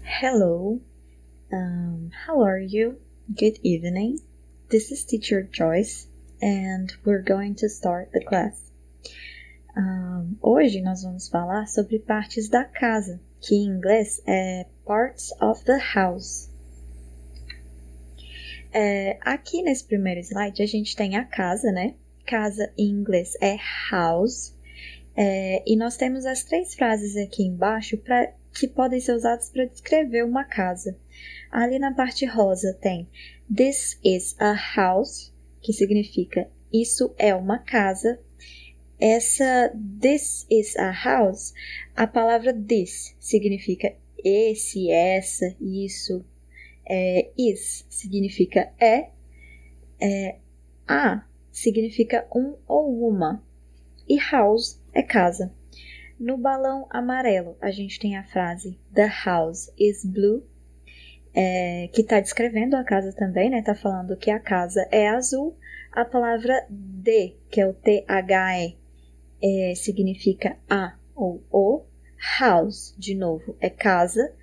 Hello, how are you? Good evening. This is Teacher Joyce and we're going to start the class. Hoje nós vamos falar sobre partes da casa, que em inglês é parts of the house. Aqui nesse primeiro slide a gente tem a casa, né? Casa em inglês é house. E nós temos as 3 frases aqui embaixo que podem ser usadas para descrever uma casa. Ali na parte rosa tem This is a house, que significa isso é uma casa. Essa This is a house, a palavra this significa esse, essa, isso. Is significa a significa um ou uma. E house é casa. No balão amarelo, a gente tem a frase The house is blue, que está descrevendo a casa também, né? Está falando que a casa é azul. A palavra the, que é o THE, significa a ou o. House, de novo, é casa.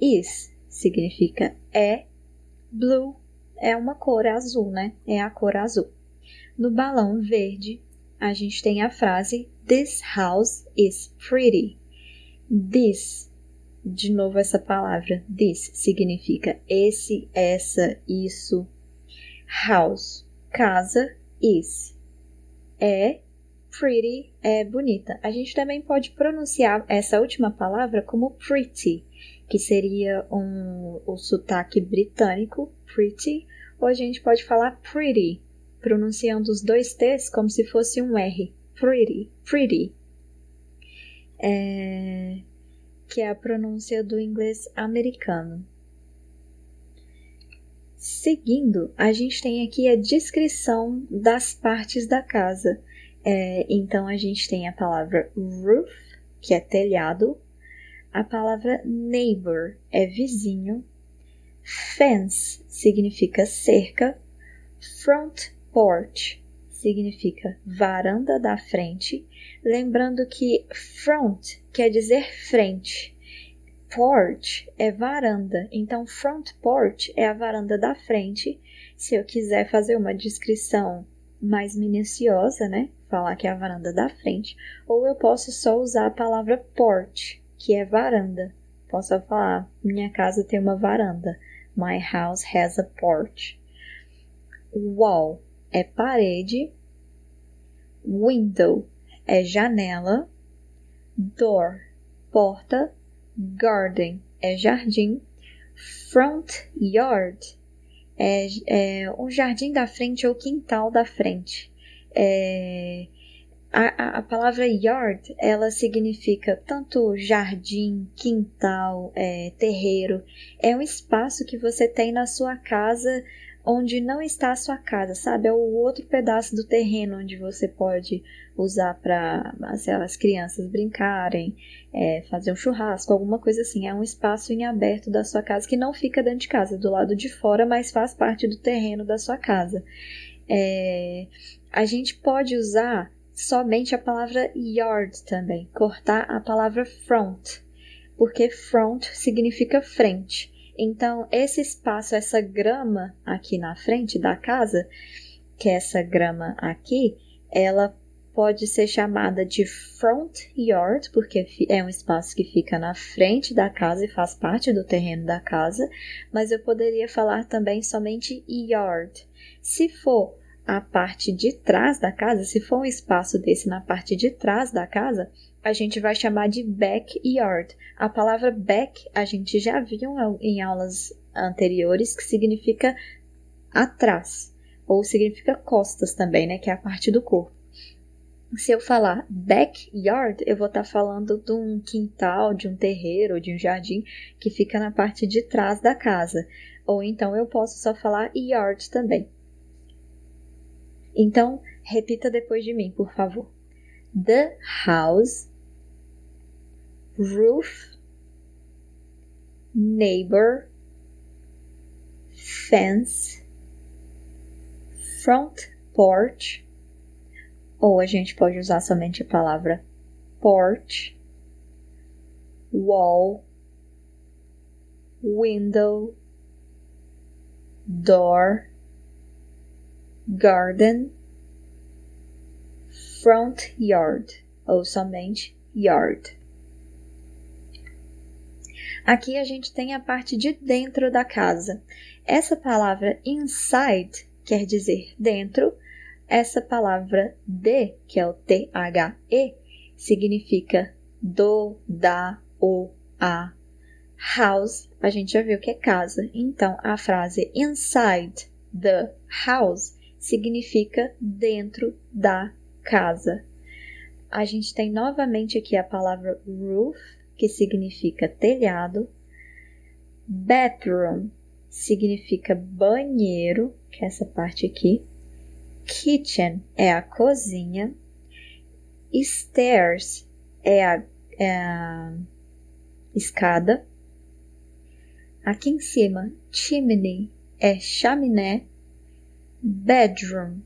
Is significa é. Blue é uma cor azul, né? É a cor azul. No balão verde, a gente tem a frase This house is pretty. This, de novo essa palavra, this significa esse, essa, isso. House, casa, is, é, pretty, é bonita. A gente também pode pronunciar essa última palavra como pretty, que seria o sotaque britânico, pretty, ou a gente pode falar pretty, pronunciando os 2 T's como se fosse um R. Pretty, pretty. Que é a pronúncia do inglês americano. Seguindo, a gente tem aqui a descrição das partes da casa. Então, a gente tem a palavra roof, que é telhado. A palavra neighbor é vizinho. Fence significa cerca. Front porch significa varanda da frente. Lembrando que front quer dizer frente. Porch é varanda, então front porch é a varanda da frente. Se eu quiser fazer uma descrição mais minuciosa, né? Falar que é a varanda da frente. Ou eu posso só usar a palavra porch, que é varanda. Posso falar, minha casa tem uma varanda. My house has a porch. Wall é parede. Window é janela. Door, porta. Garden é jardim. Front yard é o jardim da frente ou quintal da frente. A palavra yard, ela significa tanto jardim, quintal, terreiro. É um espaço que você tem na sua casa onde não está a sua casa, sabe? É o outro pedaço do terreno onde você pode usar para as crianças brincarem, fazer um churrasco, alguma coisa assim. É um espaço em aberto da sua casa que não fica dentro de casa, do lado de fora, mas faz parte do terreno da sua casa. A gente pode usar somente a palavra yard também, cortar a palavra front, porque front significa frente. Então, esse espaço, essa grama aqui na frente da casa, que é essa grama aqui, ela pode ser chamada de front yard, porque é um espaço que fica na frente da casa e faz parte do terreno da casa, mas eu poderia falar também somente yard. Se for a parte de trás da casa, se for um espaço desse na parte de trás da casa, a gente vai chamar de backyard. A palavra back a gente já viu em aulas anteriores, que significa atrás, ou significa costas também, né, que é a parte do corpo. Se eu falar backyard, eu vou estar falando de um quintal, de um terreiro, de um jardim que fica na parte de trás da casa. Ou então eu posso só falar yard também. Então, repita depois de mim, por favor. The house, roof, neighbor, fence, front porch, ou a gente pode usar somente a palavra porch, wall, window, door, garden, front yard, ou somente yard. Aqui a gente tem a parte de dentro da casa. Essa palavra inside quer dizer dentro. Essa palavra de, que é o T-H-E, significa do, da, o, a. House, a gente já viu que é casa. Então, a frase inside the house significa dentro da casa. A gente tem novamente aqui a palavra roof, que significa telhado. Bathroom significa banheiro, que é essa parte aqui. Kitchen é a cozinha. Stairs é a escada. Aqui em cima, chimney é chaminé. Bedroom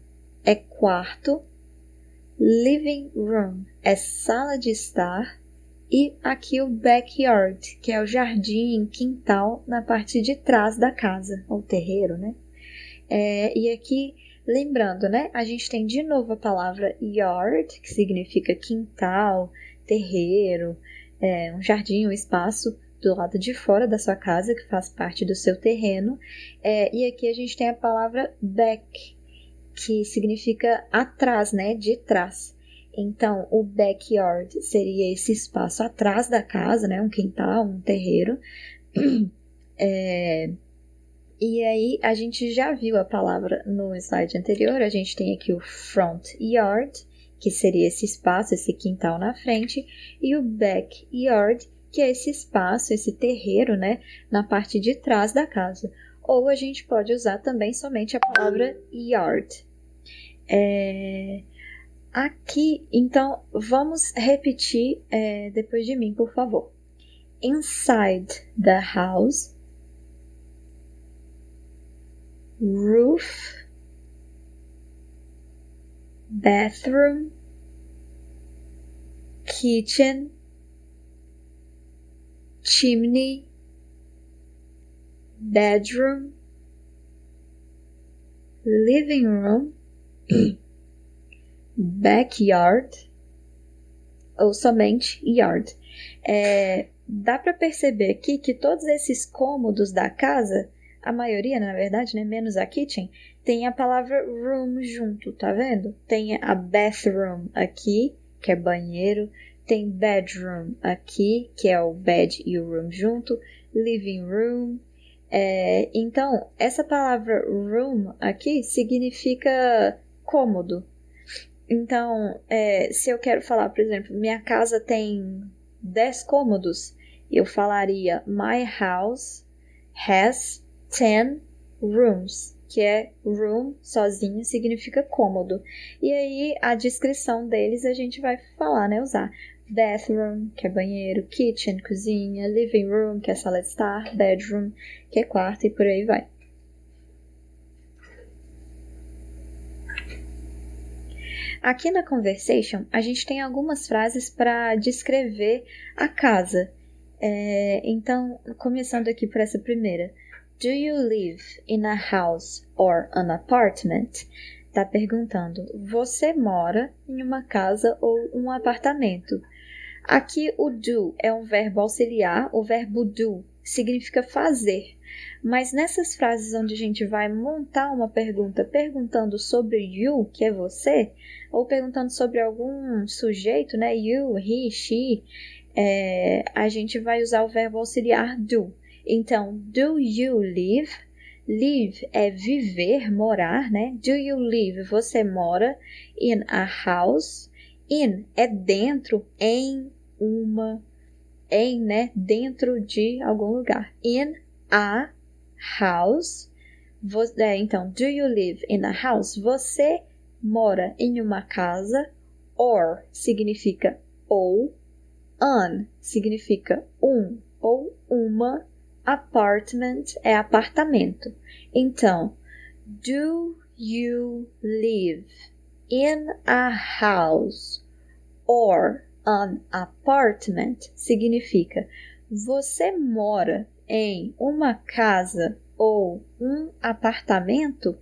é quarto. Living room é sala de estar. E aqui o backyard, que é o jardim, quintal, na parte de trás da casa, ou terreiro, né? E aqui, lembrando, né? A gente tem de novo a palavra yard, que significa quintal, terreiro, um jardim, um espaço do lado de fora da sua casa, que faz parte do seu terreno. E aqui a gente tem a palavra back, que significa atrás, né? De trás. Então, o backyard seria esse espaço atrás da casa, né? Um quintal, um terreiro. E aí, a gente já viu a palavra no slide anterior. A gente tem aqui o front yard, que seria esse espaço, esse quintal na frente. E o backyard, que é esse espaço, esse terreiro, né? Na parte de trás da casa. Ou a gente pode usar também somente a palavra yard. Aqui, então, vamos repetir depois de mim, por favor. Inside the house, roof, bathroom, kitchen, chimney, bedroom, living room, backyard, ou somente yard. Dá para perceber aqui que todos esses cômodos da casa, a maioria, na verdade, né, menos a kitchen, tem a palavra room junto, tá vendo? Tem a bathroom aqui, que é banheiro, tem bedroom aqui, que é o bed e o room junto, living room. Então, essa palavra room aqui significa cômodo. Então, se eu quero falar, por exemplo, minha casa tem 10 cômodos, eu falaria my house has 10 rooms, que é room sozinho significa cômodo. E aí a descrição deles a gente vai falar, né, usar bathroom, que é banheiro, kitchen, cozinha, living room, que é sala de estar, bedroom, que é quarto e por aí vai. Aqui na Conversation, a gente tem algumas frases para descrever a casa. Então, começando aqui por essa primeira. Do you live in a house or an apartment? Tá perguntando, você mora em uma casa ou um apartamento? Aqui o do é um verbo auxiliar, o verbo do significa fazer. Mas nessas frases onde a gente vai montar uma pergunta perguntando sobre you, que é você, ou perguntando sobre algum sujeito, né, you, he, she, a gente vai usar o verbo auxiliar do. Então, do you live? Live é viver, morar, né? Do you live? Você mora in a house? In é dentro, em uma, né? Dentro de algum lugar. In a house. Então, do you live in a house? Você mora em uma casa. Or significa ou. An significa um ou uma. Apartment é apartamento. Então, do you live in a house or an apartment? Significa, você mora em uma casa ou um apartamento?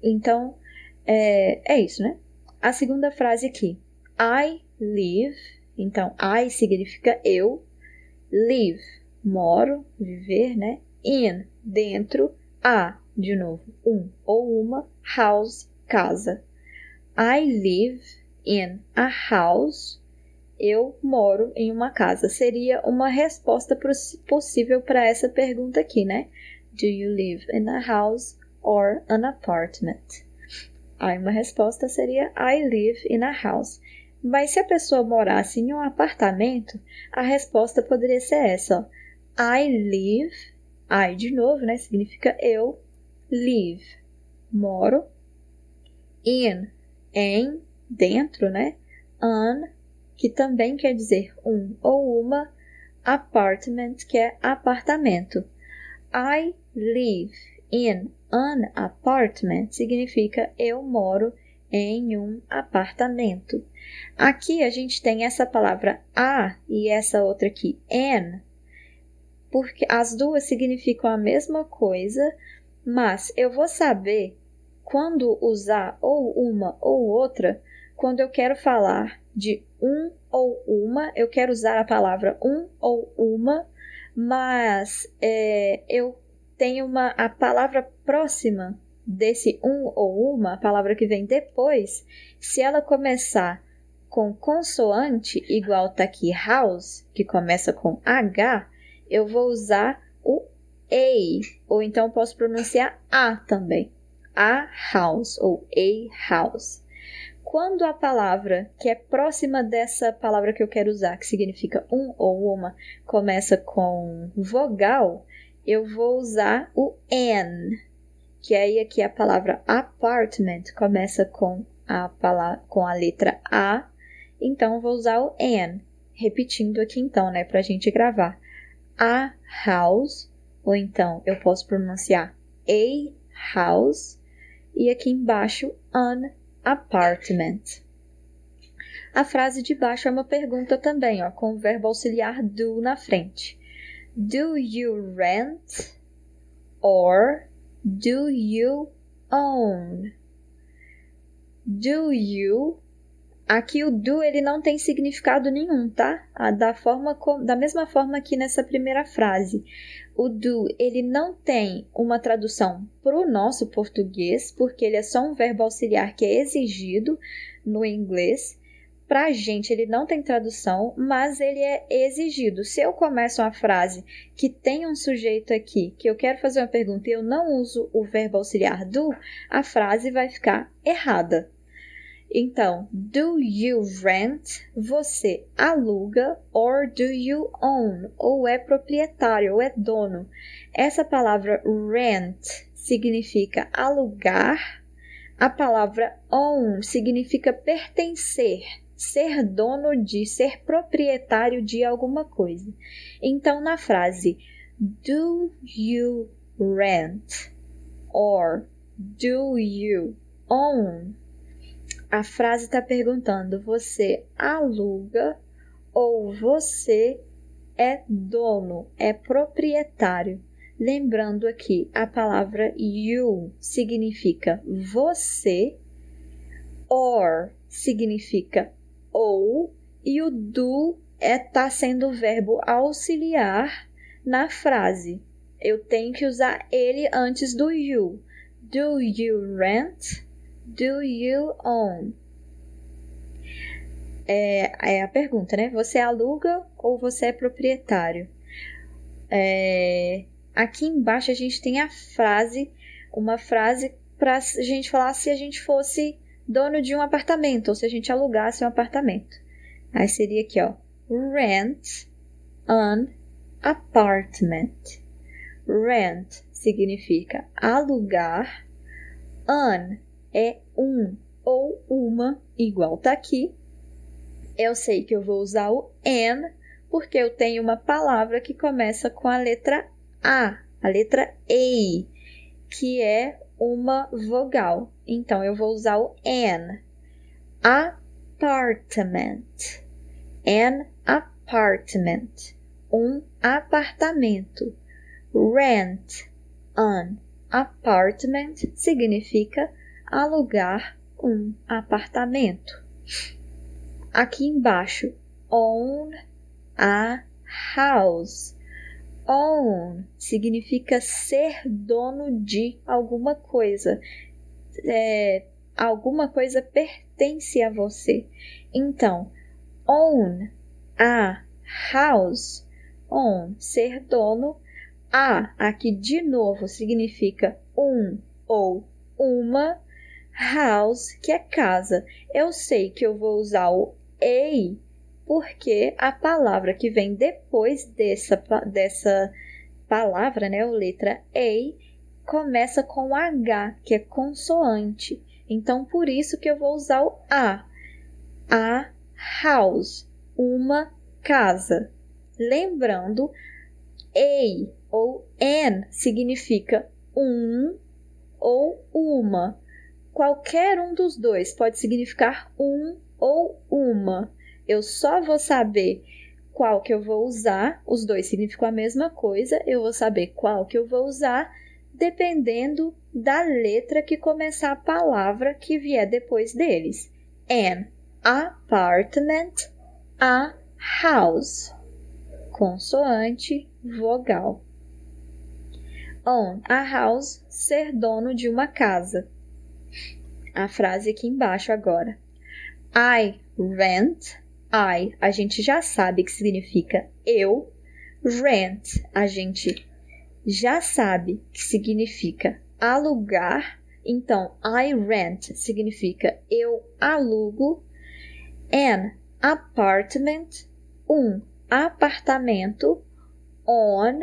Então, é isso, né? A segunda frase aqui. I live. Então, I significa eu. Live, moro, viver, né? In, dentro. A, de novo, um ou uma. House, casa. I live in a house. Eu moro em uma casa. Seria uma resposta possível para essa pergunta aqui, né? Do you live in a house or an apartment? Aí uma resposta seria I live in a house. Mas se a pessoa morasse em um apartamento, a resposta poderia ser essa, ó. I live, I de novo, né? Significa eu, live, moro, in, em, dentro, né? An, que também quer dizer um ou uma, apartment, que é apartamento. I live in an apartment significa eu moro em um apartamento. Aqui a gente tem essa palavra a e essa outra aqui, an, porque as duas significam a mesma coisa, mas eu vou saber quando usar ou uma ou outra quando eu quero falar de um ou uma, eu quero usar a palavra um ou uma, mas eu tenho a palavra próxima desse um ou uma, a palavra que vem depois, se ela começar com consoante, igual tá aqui house, que começa com H, eu vou usar o A, ou então posso pronunciar A também. A house ou a house. Quando a palavra que é próxima dessa palavra que eu quero usar, que significa um ou uma, começa com vogal, eu vou usar o an, que aí aqui a palavra apartment começa com a letra A, então eu vou usar o an, repetindo aqui então, né, pra gente gravar. A house, ou então eu posso pronunciar a house, e aqui embaixo, an apartment. A frase de baixo é uma pergunta também, ó, com o verbo auxiliar do na frente. Do you rent or do you own? Do you. Aqui o do ele não tem significado nenhum, tá? Da mesma forma que nessa primeira frase. O do ele não tem uma tradução para o nosso português, porque ele é só um verbo auxiliar que é exigido no inglês. Para a gente ele não tem tradução, mas ele é exigido. Se eu começo uma frase que tem um sujeito aqui, que eu quero fazer uma pergunta e eu não uso o verbo auxiliar do, a frase vai ficar errada. Então, do you rent, você aluga, or do you own, ou é proprietário, ou é dono. Essa palavra rent significa alugar, a palavra own significa pertencer, ser dono de, ser proprietário de alguma coisa. Então, na frase do you rent, or do you own, a frase está perguntando, você aluga ou você é dono, é proprietário? Lembrando aqui, a palavra you significa você, or significa ou, e o do tá sendo o verbo auxiliar na frase. Eu tenho que usar ele antes do you. Do you rent? Do you own? É a pergunta, né? Você aluga ou você é proprietário? Aqui embaixo a gente tem a frase, uma frase para a gente falar se a gente fosse dono de um apartamento ou se a gente alugasse um apartamento. Aí seria aqui, ó, rent an apartment. Rent significa alugar, an é um ou uma, igual tá aqui. Eu sei que eu vou usar o an, porque eu tenho uma palavra que começa com a letra letra A, que é uma vogal. Então, eu vou usar o an. Apartment. An apartment. Um apartamento. rent an apartment significa alugar um apartamento. Aqui embaixo, own a house. Own significa ser dono de alguma coisa. Alguma coisa pertence a você. Então, own a house. Own, ser dono. A, aqui de novo, significa um ou uma. House, que é casa. Eu sei que eu vou usar o a porque a palavra que vem depois dessa palavra, né, a letra A, começa com H, que é consoante. Então, por isso que eu vou usar o A. A house, uma casa. Lembrando, a ou an significa um ou uma. Qualquer um dos dois pode significar um ou uma. Eu só vou saber qual que eu vou usar. Os dois significam a mesma coisa. Eu vou saber qual que eu vou usar dependendo da letra que começar a palavra que vier depois deles. An apartment, a house. Consoante, vogal. Own a house, ser dono de uma casa. A frase aqui embaixo agora. I rent. A gente já sabe que significa eu. Rent, a gente já sabe que significa alugar. Então, I rent significa eu alugo. An apartment, um apartamento. On,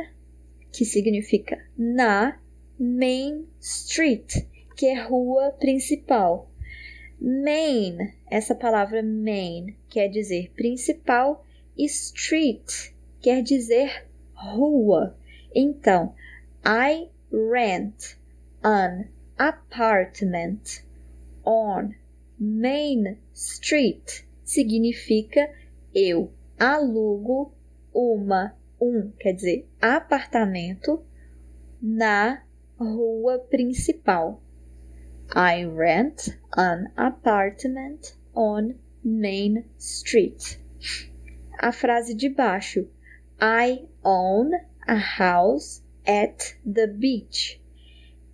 que significa na Main Street, que é rua principal. Main, essa palavra main quer dizer principal e street quer dizer rua. Então, I rent an apartment on Main Street significa eu alugo quer dizer apartamento na rua principal. I rent an apartment on Main Street. A frase de baixo. I own a house at the beach.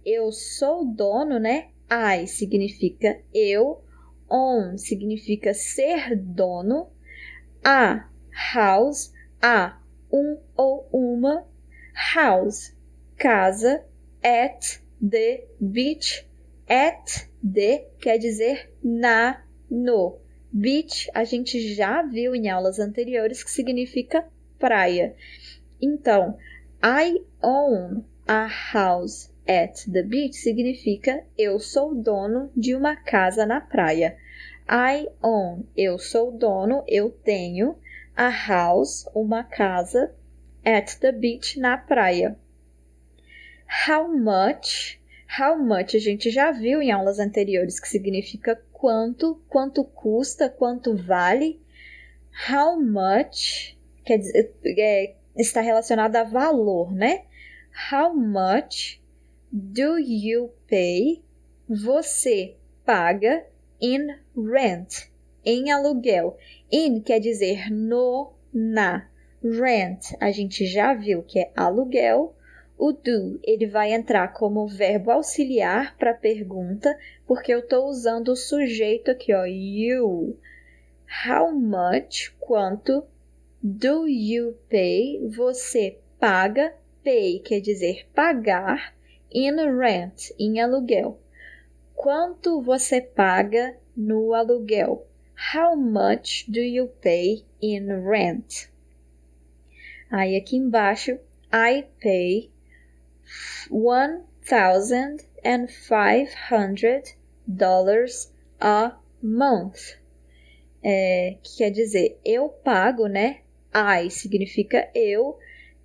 Eu sou dono, né? I significa eu. Own significa ser dono. A house, um ou uma. House, casa. At the beach. At the quer dizer na, no. Beach a gente já viu em aulas anteriores que significa praia. Então, I own a house at the beach significa eu sou dono de uma casa na praia. I own, eu sou dono, eu tenho a house, uma casa at the beach, na praia. How much? How much a gente já viu em aulas anteriores que significa quanto custa, quanto vale. How much quer dizer, está relacionado a valor, né? How much do you pay? Você paga in rent, em aluguel. In quer dizer no, na. Rent a gente já viu que é aluguel. O do, ele vai entrar como verbo auxiliar para a pergunta, porque eu estou usando o sujeito aqui, ó, you. How much, quanto, do you pay, você paga, pay quer dizer pagar, in rent, em aluguel. Quanto você paga no aluguel? How much do you pay in rent? Aí aqui embaixo, I pay $1,500 a month. Que quer dizer, eu pago, né? I significa eu,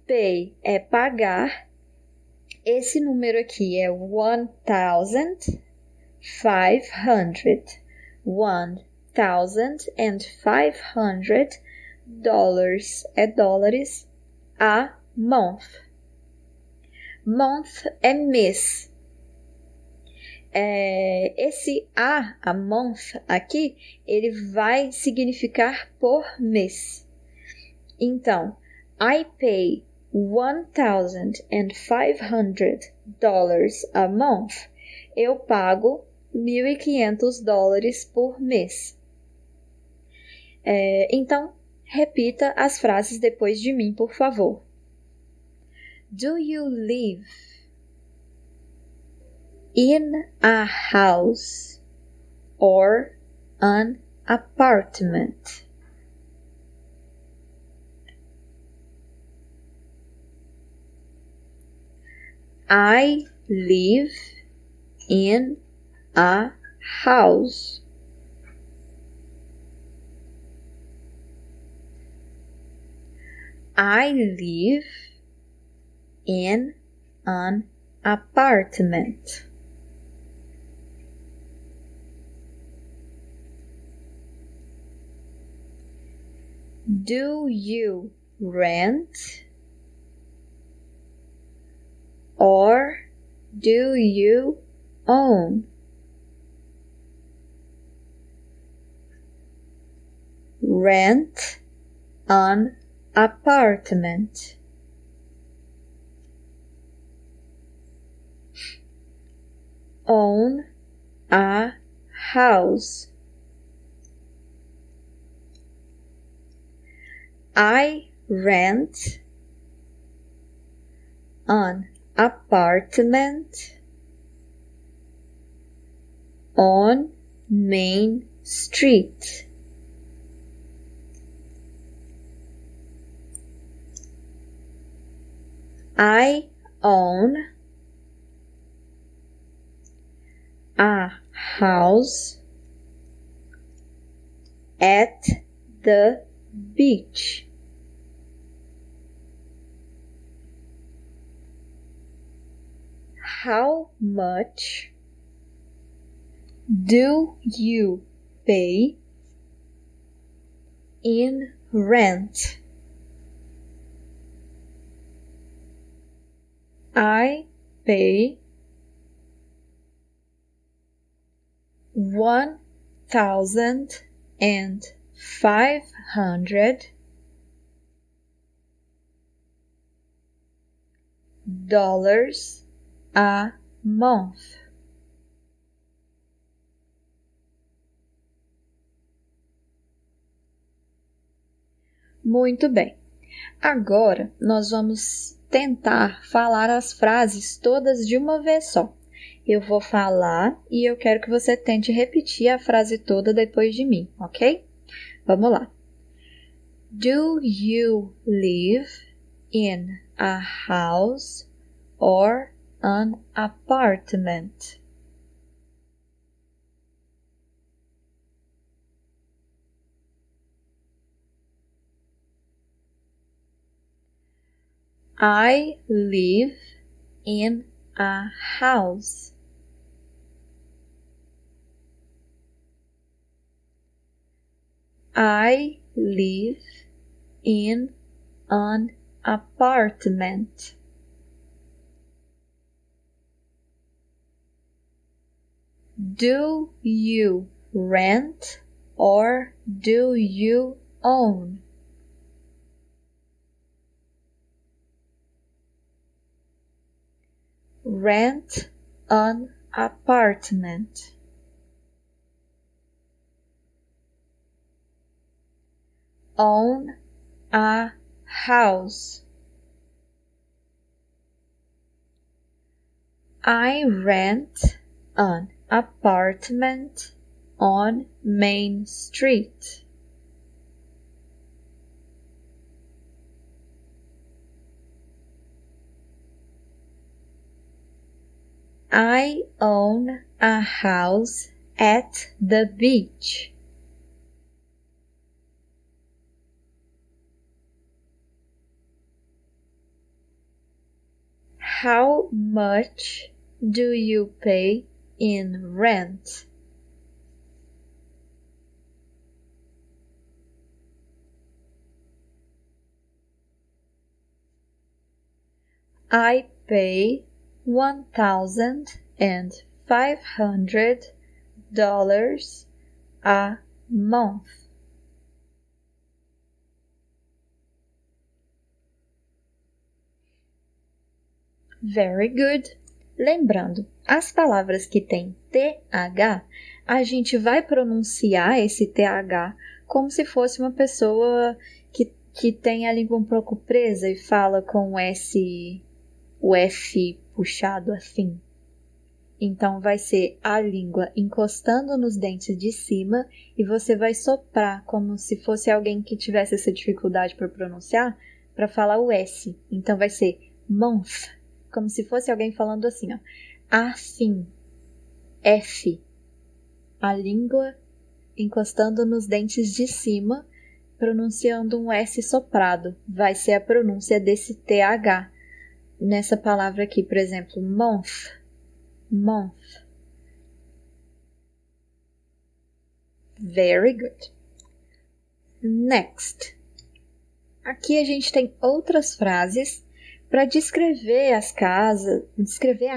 pay é pagar. Esse número aqui é $1,500. $1,500 é dólares a month. Month é mês. Esse a month aqui, ele vai significar por mês. Então, I pay $1,500 a month. Eu pago $1.500 por mês. Então, repita as frases depois de mim, por favor. Do you live in a house or an apartment? I live in a house. I live in an apartment. Do you rent or do you own? Rent an apartment. Own a house. I rent an apartment on Main Street. I own a house at the beach. How much do you pay in rent? I pay $1,500 a month. Muito bem. Agora nós vamos tentar falar as frases todas de uma vez só. Eu vou falar e eu quero que você tente repetir a frase toda depois de mim, ok? Vamos lá. Do you live in a house or an apartment? I live in a house. I live in an apartment. Do you rent or do you own? Rent an apartment. Own a house. I rent an apartment on Main Street. I own a house at the beach. How much do you pay in rent? I pay $1,500 a month. Very good. Lembrando, as palavras que têm TH, a gente vai pronunciar esse TH como se fosse uma pessoa que tem a língua um pouco presa e fala com o F puxado assim. Então vai ser a língua encostando nos dentes de cima e você vai soprar como se fosse alguém que tivesse essa dificuldade para pronunciar, para falar o S. Então vai ser month, como se fosse alguém falando assim, ó. Assim, F. A língua encostando nos dentes de cima, pronunciando um S soprado. Vai ser a pronúncia desse TH. Nessa palavra aqui, por exemplo, month. Month. Very good. Next. Aqui a gente tem outras frases para descrever a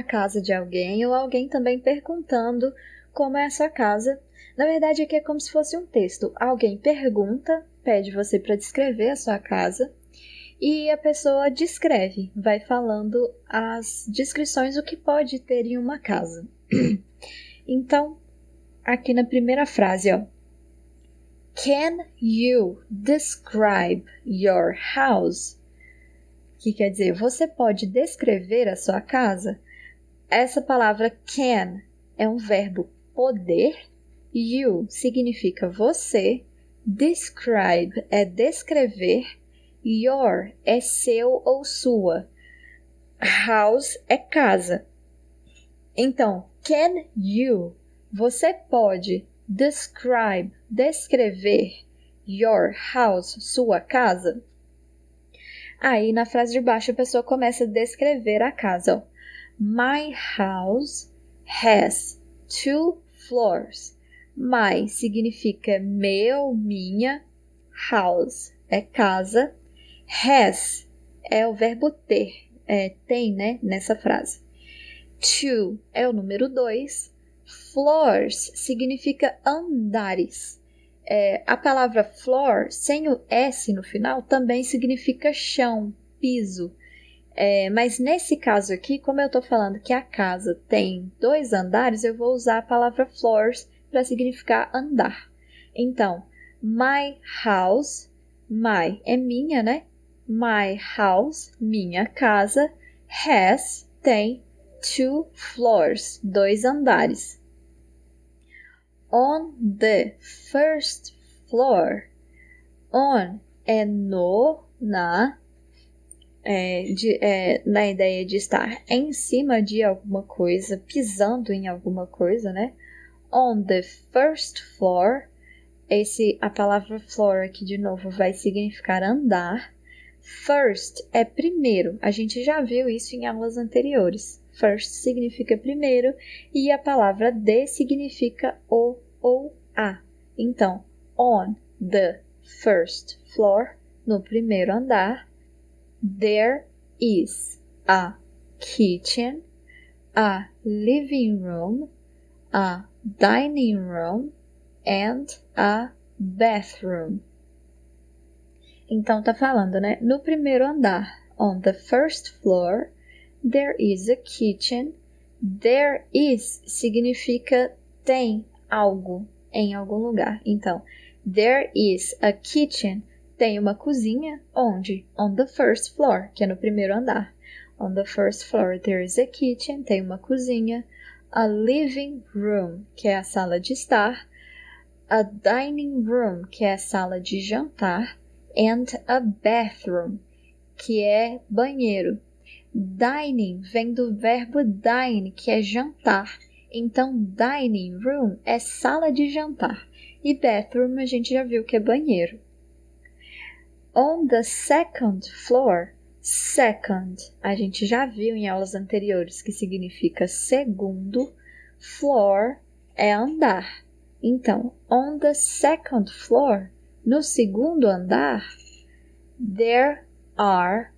casa de alguém ou alguém também perguntando como é a sua casa. Na verdade, aqui é como se fosse um texto. Alguém pergunta, pede você para descrever a sua casa e a pessoa descreve, vai falando as descrições do que pode ter em uma casa. Então, aqui na primeira frase, ó. Can you describe your house? Que quer dizer, você pode descrever a sua casa? Essa palavra can é um verbo poder. You significa você. Describe é descrever. Your é seu ou sua. House é casa. Então, can you? Você pode describe, descrever your house, sua casa? Aí, na frase de baixo, a pessoa começa a descrever a casa. Ó. My house has 2 floors. My significa meu, minha. House é casa. Has é o verbo ter. Tem, né? Nessa frase. 2 é o número 2. Floors significa andares. A palavra floor, sem o S no final, também significa chão, piso. Mas nesse caso aqui, como eu estou falando que a casa tem 2 andares, eu vou usar a palavra floors para significar andar. Então, my house, my é minha, né? My house, minha casa, has, tem 2 floors, 2 andares. On the first floor. On é no, na ideia de estar em cima de alguma coisa, pisando em alguma coisa, né? On the first floor. A palavra floor aqui de novo vai significar andar. First é primeiro. A gente já viu isso em aulas anteriores. First significa primeiro e a palavra the significa o ou a. Então, on the first floor, no primeiro andar, there is a kitchen, a living room, a dining room and a bathroom. Então tá falando, né? No primeiro andar, on the first floor, there is a kitchen. There is significa tem algo em algum lugar. Então, there is a kitchen. Tem uma cozinha. Onde? On the first floor, que é no primeiro andar. On the first floor, there is a kitchen. Tem uma cozinha. A living room, que é a sala de estar. A dining room, que é a sala de jantar. And a bathroom, que é banheiro. Dining vem do verbo dine, que é jantar. Então, dining room é sala de jantar. E bathroom a gente já viu que é banheiro. On the second floor. Second, a gente já viu em aulas anteriores que significa segundo. Floor é andar. Então, on the second floor, no segundo andar, there are.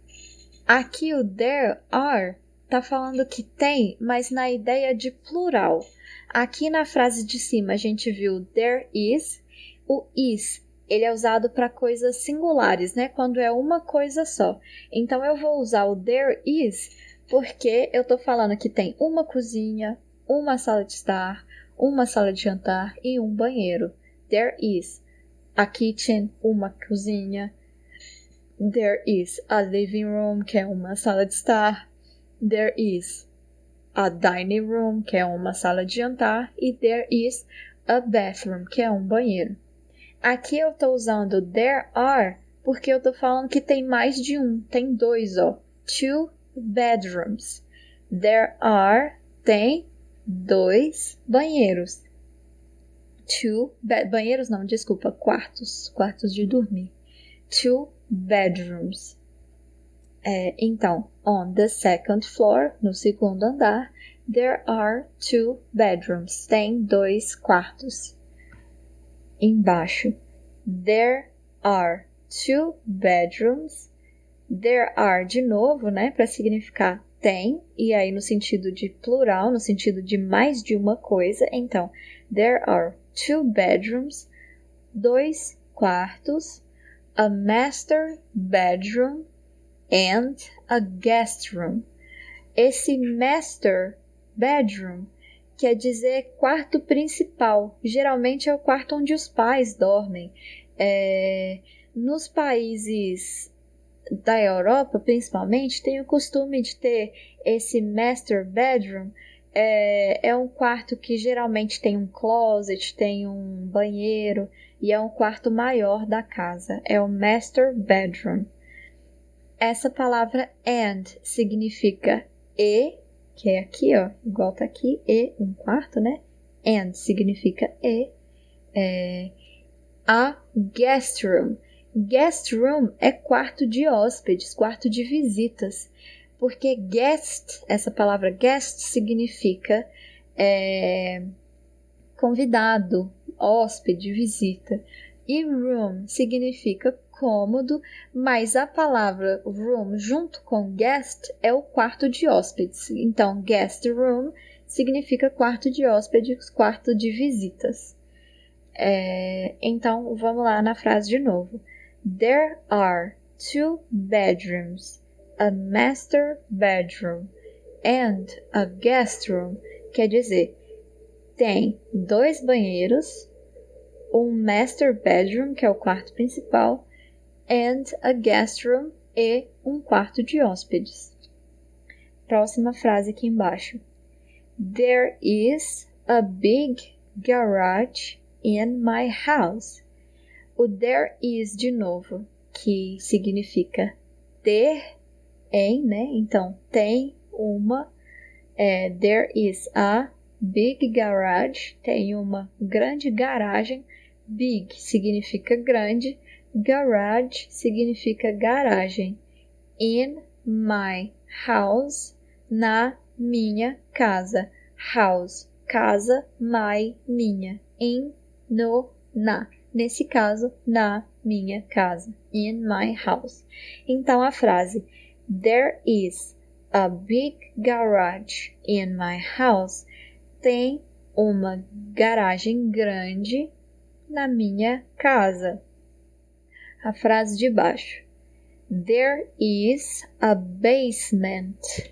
Aqui o there are tá falando que tem, mas na ideia de plural. Aqui na frase de cima a gente viu there is. O is, ele é usado para coisas singulares, né? Quando é uma coisa só. Então eu vou usar o there is porque eu tô falando que tem uma cozinha, uma sala de estar, uma sala de jantar e um banheiro. There is a kitchen, uma cozinha. There is a living room, que é uma sala de estar. There is a dining room, que é uma sala de jantar. E there is a bathroom, que é um banheiro. Aqui eu tô usando there are porque eu tô falando que tem mais de um. Tem dois, ó. Two bedrooms. There are, tem dois banheiros. Banheiros não, desculpa, quartos de dormir. Two bedrooms. Então, on the second floor, no segundo andar, there are two bedrooms. Tem dois quartos. Embaixo, there are two bedrooms. There are, de novo, né, para significar tem, e aí no sentido de plural, no sentido de mais de uma coisa. Então, there are two bedrooms, dois quartos, a master bedroom and a guest room. Esse master bedroom quer dizer quarto principal. Geralmente é o quarto onde os pais dormem. Nos países da Europa, principalmente, tem o costume de ter esse master bedroom. É um quarto que geralmente tem um closet, tem um banheiro e é um quarto maior da casa. É o master bedroom. Essa palavra and significa e, que é aqui, ó, igual tá aqui, e, um quarto, né? And significa e. A guest room. Guest room é quarto de hóspedes, quarto de visitas. Porque guest, essa palavra guest significa convidado, hóspede, visita. E room significa cômodo, mas a palavra room junto com guest é o quarto de hóspedes. Então, guest room significa quarto de hóspedes, quarto de visitas. Então, vamos lá na frase de novo. There are two bedrooms, a master bedroom and a guest room. Quer dizer, tem dois banheiros, um master bedroom, que é o quarto principal, and a guest room e um quarto de hóspedes. Próxima frase aqui embaixo. There is a big garage in my house. O there is, de novo, que significa ter em, né? Então, tem uma. There is a big garage. Tem uma grande garagem. Big significa grande. Garage significa garagem. In my house, na minha casa. House, casa, my, minha. In, no, na. Nesse caso, na minha casa. In my house. Então a frase There is a big garage in my house. Tem uma garagem grande na minha casa. A frase de baixo. There is a basement.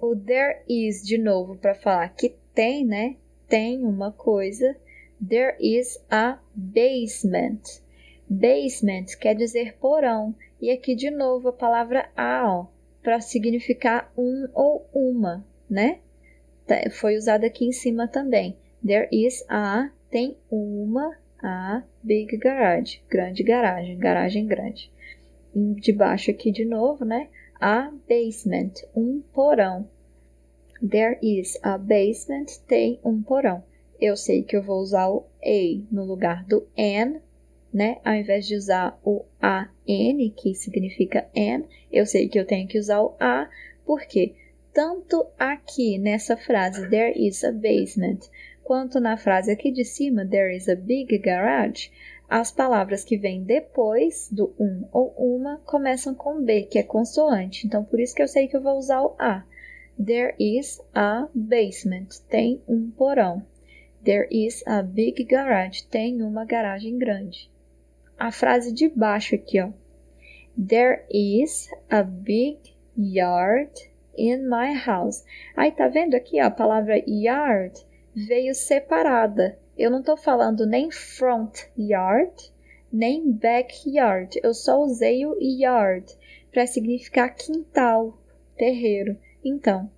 O there is, de novo, para falar que tem, né? Tem uma coisa. There is a basement. Basement quer dizer porão. E aqui, de novo, a palavra a, para significar um ou uma, né? Foi usada aqui em cima também. There is a, tem uma, a big garage. Grande garagem, garagem grande. De baixo aqui de novo, né? A basement, um porão. There is a basement, tem um porão. Eu sei que eu vou usar o a no lugar do an, né? Ao invés de usar o an, que significa an, eu sei que eu tenho que usar o a, porque tanto aqui nessa frase, there is a basement, quanto na frase aqui de cima, there is a big garage, as palavras que vêm depois do um ou uma começam com B, que é consoante. Então, por isso que eu sei que eu vou usar o A. There is a basement. Tem um porão. There is a big garage. Tem uma garagem grande. A frase de baixo aqui, ó. There is a big yard in my house. Aí, tá vendo aqui, ó, a palavra yard veio separada. Eu não tô falando nem front yard, nem backyard. Eu só usei o yard para significar quintal, terreiro. Então,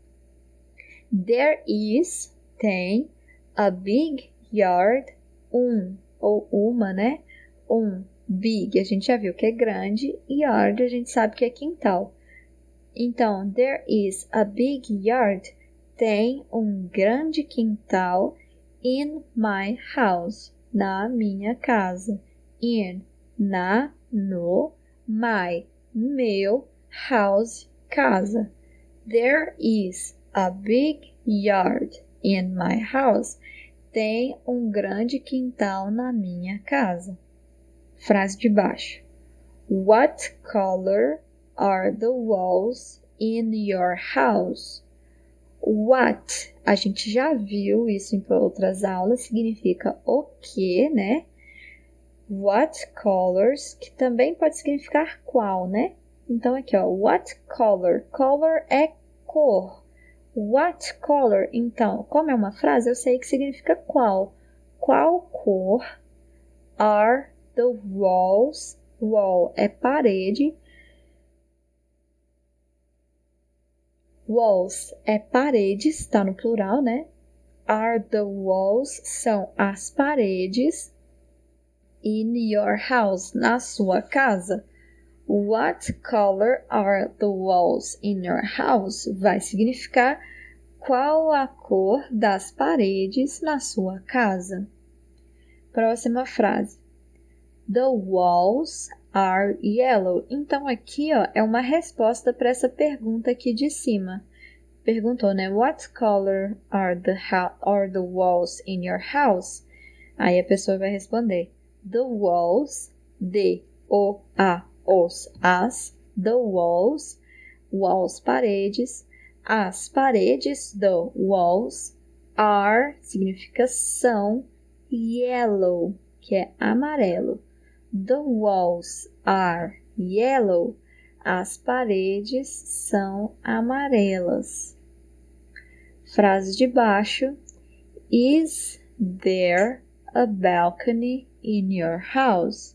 there is, tem, a big yard, ou uma, né? Big, a gente já viu que é grande, yard a gente sabe que é quintal. Então, there is a big yard, tem um grande quintal in my house, na minha casa. In, na, no, my, meu, house, casa. There is a big yard in my house, tem um grande quintal na minha casa. Frase de baixo. What color are the walls in your house? What, a gente já viu isso em outras aulas, significa o que, né? What colors, que também pode significar qual, né? Então aqui, ó, what color? Color é cor. What color? Então, como é uma frase, eu sei que significa qual. Qual cor are the walls? Wall é parede. Walls é paredes, tá no plural, né? Are the walls, são as paredes. In your house, na sua casa. What color are the walls in your house? Vai significar qual a cor das paredes na sua casa. Próxima frase. The walls are yellow. Então aqui, ó, é uma resposta para essa pergunta aqui de cima. Perguntou, né? What color are the walls in your house? Aí a pessoa vai responder. The walls, os, as, the walls, paredes, as paredes, the walls, are, significa são, yellow, que é amarelo. The walls are yellow, as paredes são amarelas. Frase de baixo, is there a balcony in your house?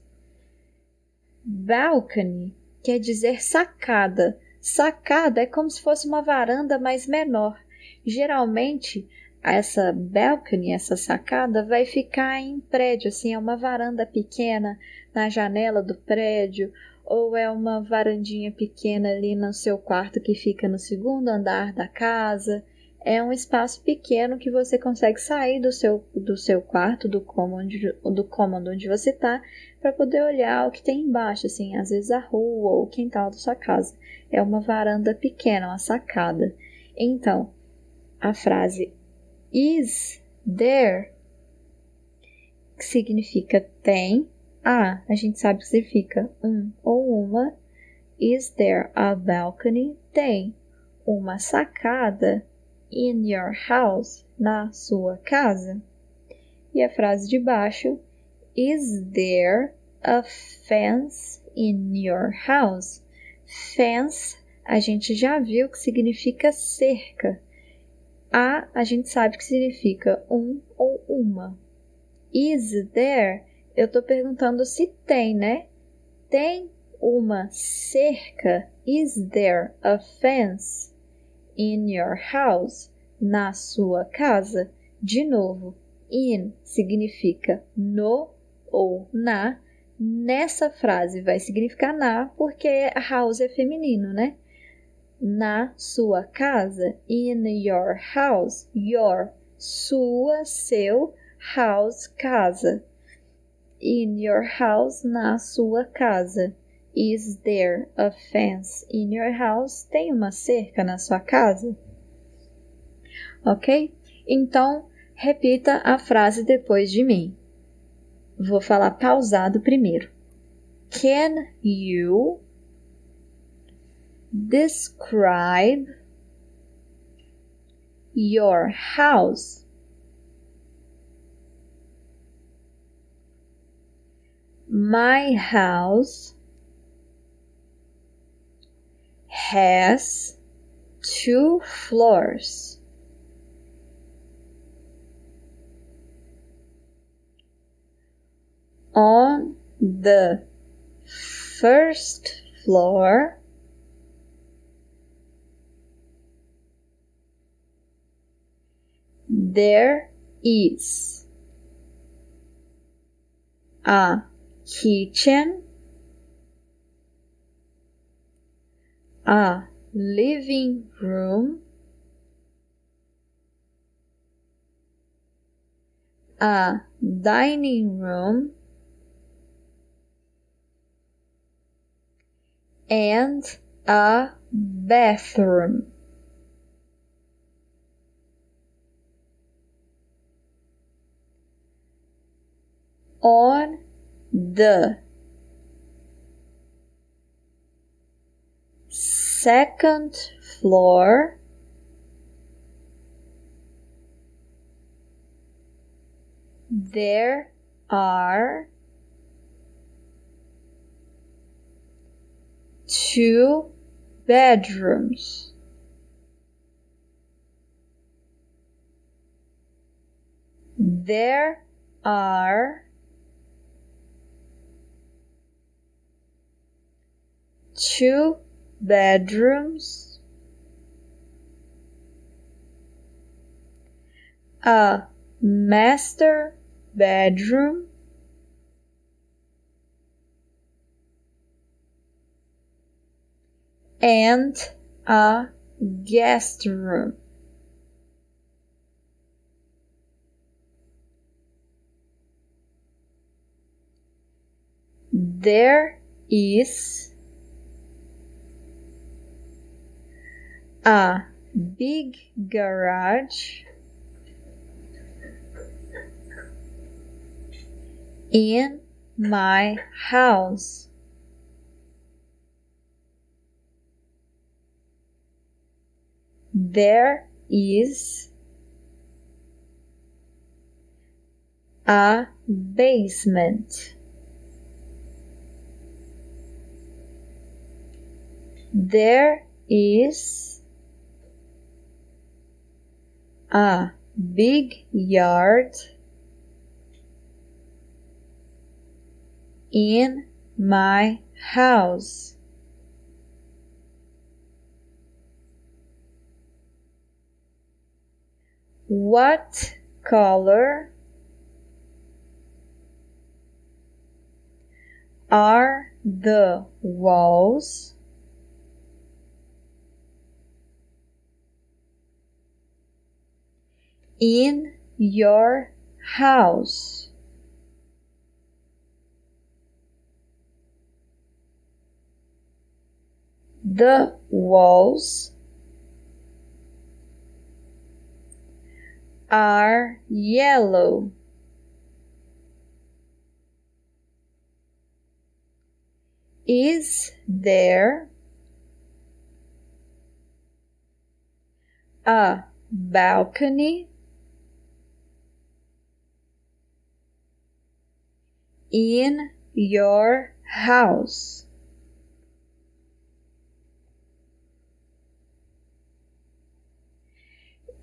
Balcony quer dizer sacada. Sacada é como se fosse uma varanda, mas menor. Geralmente, essa balcony, essa sacada, vai ficar em prédio, assim, é uma varanda pequena na janela do prédio, ou é uma varandinha pequena ali no seu quarto que fica no segundo andar da casa. É um espaço pequeno que você consegue sair do seu quarto, do cômodo onde você está, para poder olhar o que tem embaixo, assim, às vezes a rua ou o quintal da sua casa. É uma varanda pequena, uma sacada. Então, a frase is there, que significa tem, a gente sabe que significa ou uma. Is there a balcony? Tem uma sacada in your house, na sua casa. E a frase de baixo, is there a fence in your house? Fence, a gente já viu que significa cerca. A gente sabe que significa ou uma. Is there, eu estou perguntando se tem, né? Tem uma cerca? Is there a fence in your house? Na sua casa? De novo, in significa no ou na. Nessa frase vai significar na, porque house é feminino, né? Na sua casa, in your house, your, sua, seu, house, casa. In your house, na sua casa. Is there a fence in your house? Tem uma cerca na sua casa? Ok? Então, repita a frase depois de mim. Vou falar pausado primeiro. Can you describe your house? My house has 2 floors. On the first floor, there is a kitchen, a living room, a dining room, and a bathroom. On the second floor, there are 2 bedrooms. There are 2 bedrooms, a master bedroom, and a guest room. There is a big garage in my house. There is a basement. There is a big yard in my house. What color are the walls in your house? The walls are yellow. Is there a balcony in your house?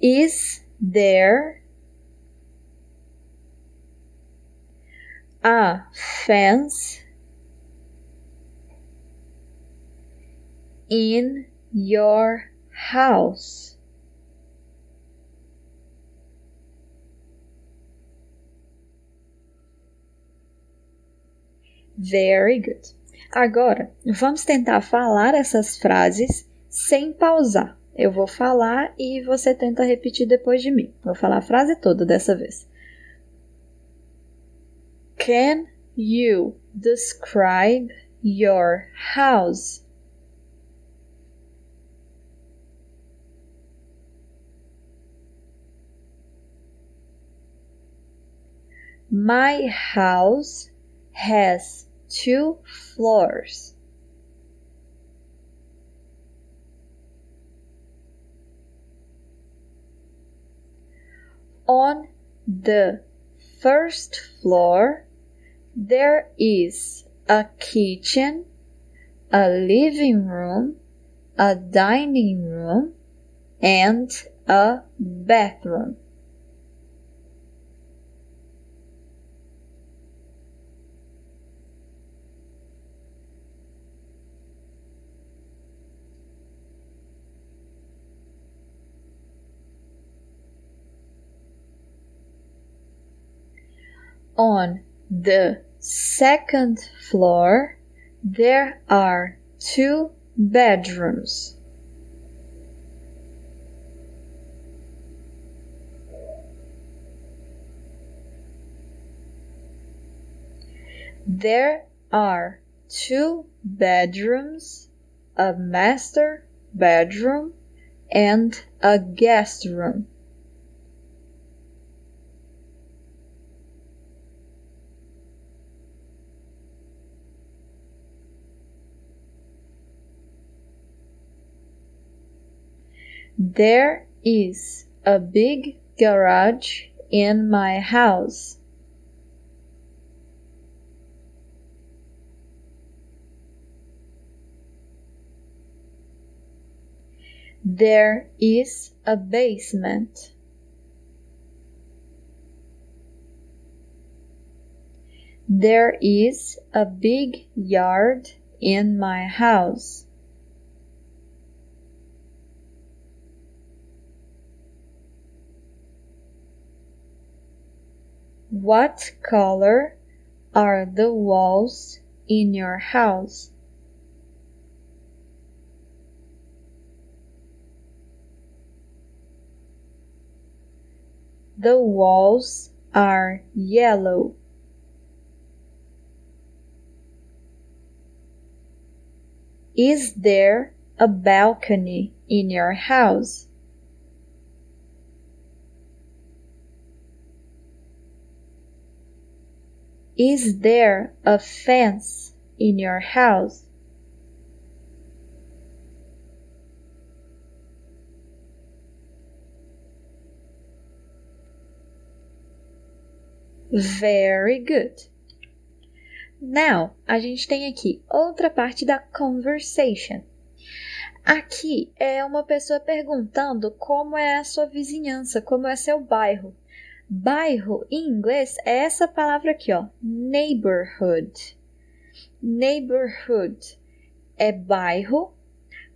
Is there a fence in your house? Very good. Agora, vamos tentar falar essas frases sem pausar. Eu vou falar e você tenta repetir depois de mim. Vou falar a frase toda dessa vez. Can you describe your house? My house has 2 floors. On the first floor, there is a kitchen, a living room, a dining room, and a bathroom. On the second floor, there are 2 bedrooms. There are 2 bedrooms, a master bedroom, and a guest room. There is a big garage in my house. There is a basement. There is a big yard in my house. What color are the walls in your house? The walls are yellow. Is there a balcony in your house? Is there a fence in your house? Very good. Now, a gente tem aqui outra parte da conversation. Aqui é uma pessoa perguntando como é a sua vizinhança, como é seu bairro. Bairro, em inglês, é essa palavra aqui, ó, neighborhood. Neighborhood é bairro,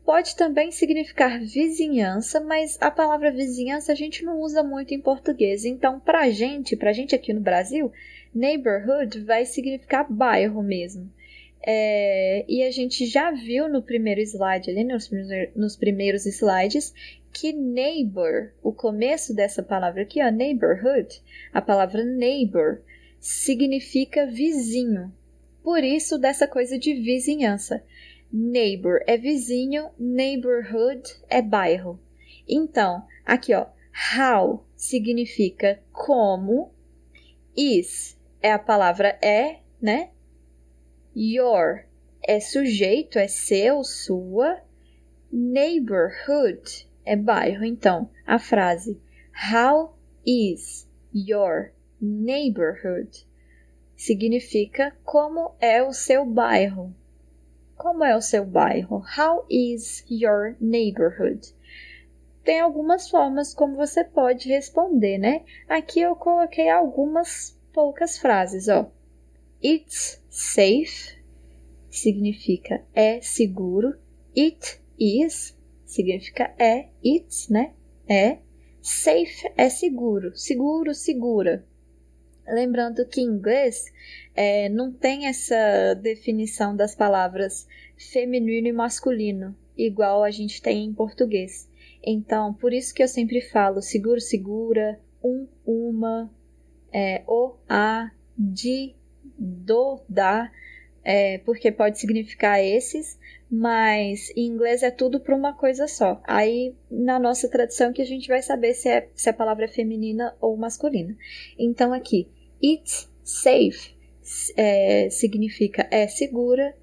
pode também significar vizinhança, mas a palavra vizinhança a gente não usa muito em português. Então, pra gente aqui no Brasil, neighborhood vai significar bairro mesmo. E a gente já viu no primeiro slide, ali nos primeiros slides, que neighbor, o começo dessa palavra aqui, ó, neighborhood, a palavra neighbor significa vizinho. Por isso, dessa coisa de vizinhança. Neighbor é vizinho, neighborhood é bairro. Então, aqui, ó, how significa como, is é a palavra é, né? Your é sujeito, é seu, sua. Neighborhood é bairro. Então, a frase How is your neighborhood? Significa como é o seu bairro. Como é o seu bairro? How is your neighborhood? Tem algumas formas como você pode responder, né? Aqui eu coloquei algumas poucas frases, ó. It's safe significa é seguro. It is significa é. It's, né? É. Safe é seguro. Seguro, segura. Lembrando que em inglês não tem essa definição das palavras feminino e masculino, igual a gente tem em português. Então, por isso que eu sempre falo seguro, segura, uma, o, a, de, do, da, porque pode significar esses, mas em inglês é tudo para uma coisa só. Aí, na nossa tradução, que a gente vai saber se a palavra é feminina ou masculina. Então, aqui, it's safe significa é segura.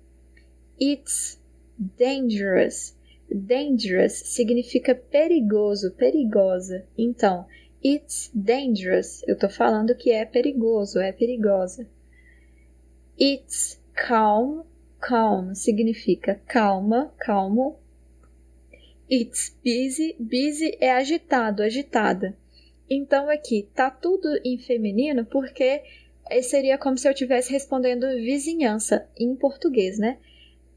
It's dangerous. Dangerous significa perigoso, perigosa. Então, It's dangerous. Eu tô falando que é perigoso, é perigosa. It's calm. Calm significa calma, calmo. It's busy. Busy é agitado, agitada. Então aqui tá tudo em feminino porque seria como se eu estivesse respondendo vizinhança em português, né?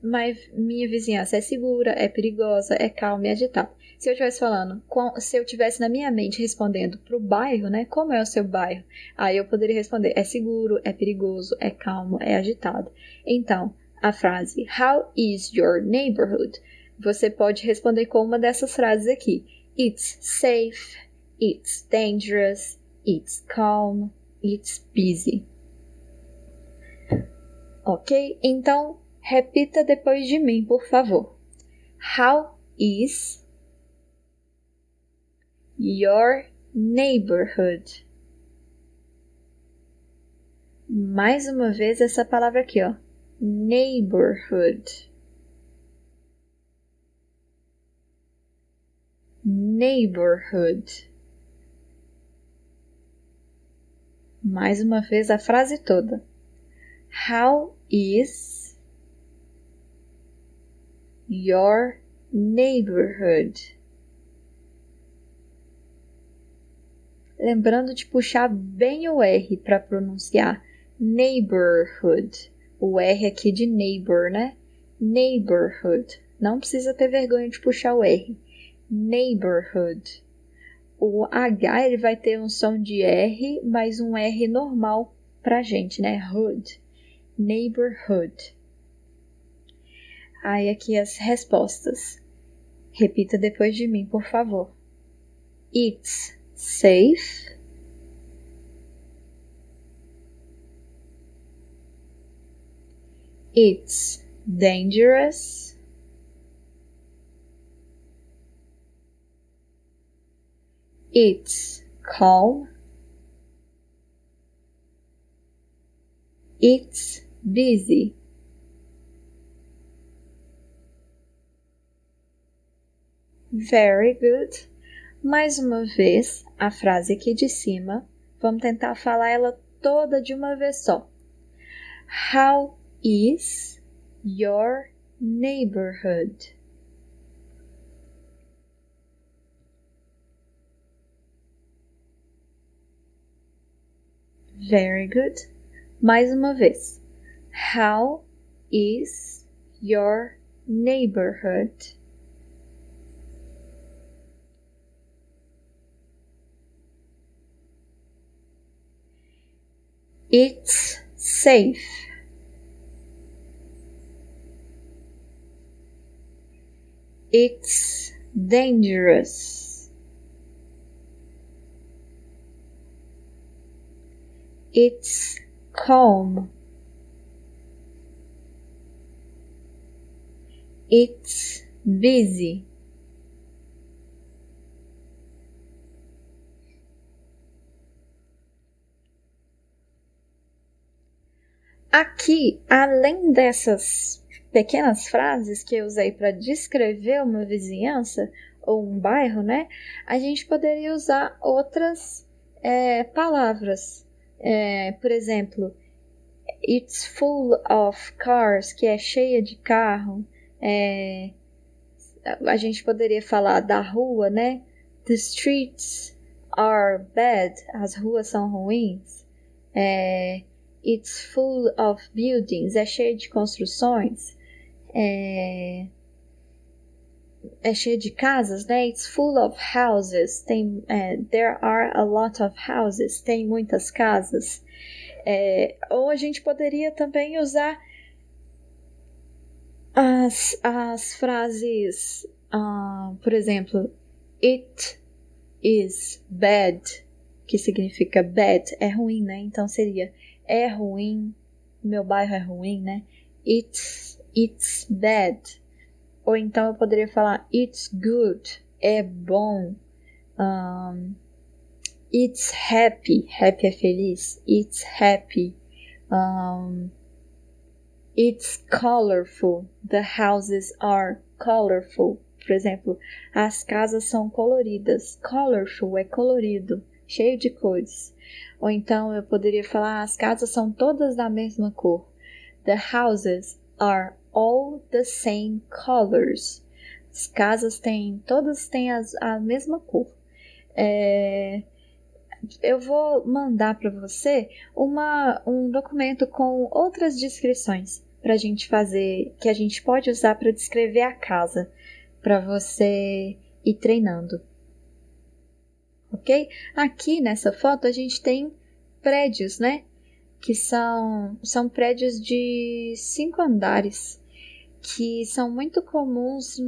Mas minha vizinhança é segura, é perigosa, é calma e agitada. Se eu estivesse falando, se eu estivesse na minha mente respondendo pro bairro, né? Como é o seu bairro? Aí eu poderia responder, é seguro, é perigoso, é calmo, é agitado. Então, a frase, How is your neighborhood? Você pode responder com uma dessas frases aqui. It's safe, it's dangerous, it's calm, it's busy. Ok? Então, repita depois de mim, por favor. How is your neighborhood? Mais uma vez essa palavra aqui, ó. Neighborhood. Neighborhood. Mais uma vez a frase toda. How is your neighborhood? Lembrando de puxar bem o R para pronunciar neighborhood. O R aqui de neighbor, né? Neighborhood. Não precisa ter vergonha de puxar o R. Neighborhood. O H ele vai ter um som de R, mas um R normal pra gente, né? Hood. Neighborhood. Aí aqui as respostas. Repita depois de mim, por favor. It's safe. It's dangerous. It's calm. It's busy. Very good. Mais uma vez, a frase aqui de cima. Vamos tentar falar ela toda de uma vez só. How is your neighborhood? Very good. Mais uma vez. How is your neighborhood? It's safe. It's dangerous. It's calm. It's busy. Aqui, além dessas pequenas frases que eu usei para descrever uma vizinhança ou um bairro, né? A gente poderia usar outras palavras. Por exemplo, it's full of cars, que é cheia de carro. A gente poderia falar da rua, né? The streets are bad, as ruas são ruins. It's full of buildings, é cheio de construções. É cheio de casas, né? It's full of houses. There are a lot of houses. Tem muitas casas. Ou a gente poderia também usar as frases, por exemplo, it is bad, que significa bad, é ruim, né? Então seria, é ruim, meu bairro é ruim, né? It's bad. Ou então eu poderia falar, it's good, é bom. It's happy, happy é feliz, it's happy. It's colorful, the houses are colorful. Por exemplo, as casas são coloridas. Colorful é colorido, cheio de cores. Ou então eu poderia falar, as casas são todas da mesma cor. The houses are all the same colors. As casas todas têm a mesma cor. Eu vou mandar para você um documento com outras descrições para a gente fazer, que a gente pode usar para descrever a casa, para você ir treinando. Ok? Aqui nessa foto a gente tem prédios, né? Que são prédios de 5 andares, que são muito comuns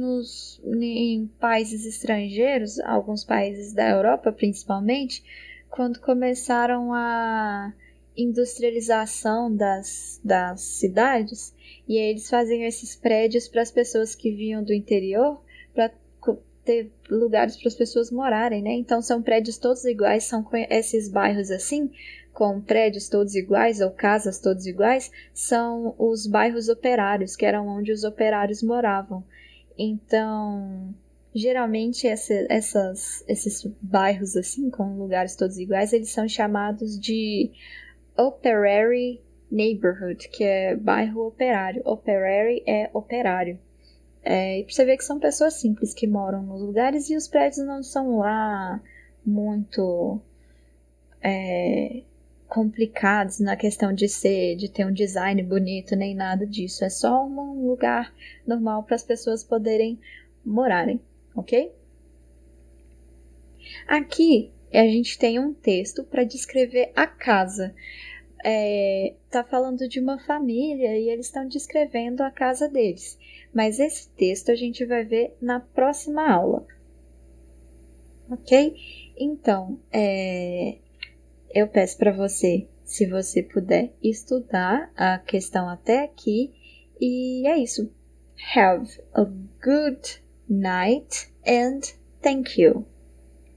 em países estrangeiros, alguns países da Europa principalmente, quando começaram a industrialização das cidades, e aí eles faziam esses prédios para as pessoas que vinham do interior, para ter lugares para as pessoas morarem, né? Então são prédios todos iguais, são esses bairros assim, com prédios todos iguais ou casas todos iguais, são os bairros operários, que eram onde os operários moravam. Então, geralmente esses bairros assim, com lugares todos iguais, eles são chamados de Operary Neighborhood, que é bairro operário. Operary é operário. E pra você ver que são pessoas simples que moram nos lugares, e os prédios não são lá muito complicados na questão de ter um design bonito, nem nada disso. É só um lugar normal para as pessoas poderem morarem, ok? Aqui a gente tem um texto para descrever a casa. Tá falando de uma família e eles estão descrevendo a casa deles. Mas esse texto a gente vai ver na próxima aula. Ok? Então, eu peço para você, se você puder, estudar a questão até aqui. E é isso. Have a good night and thank you.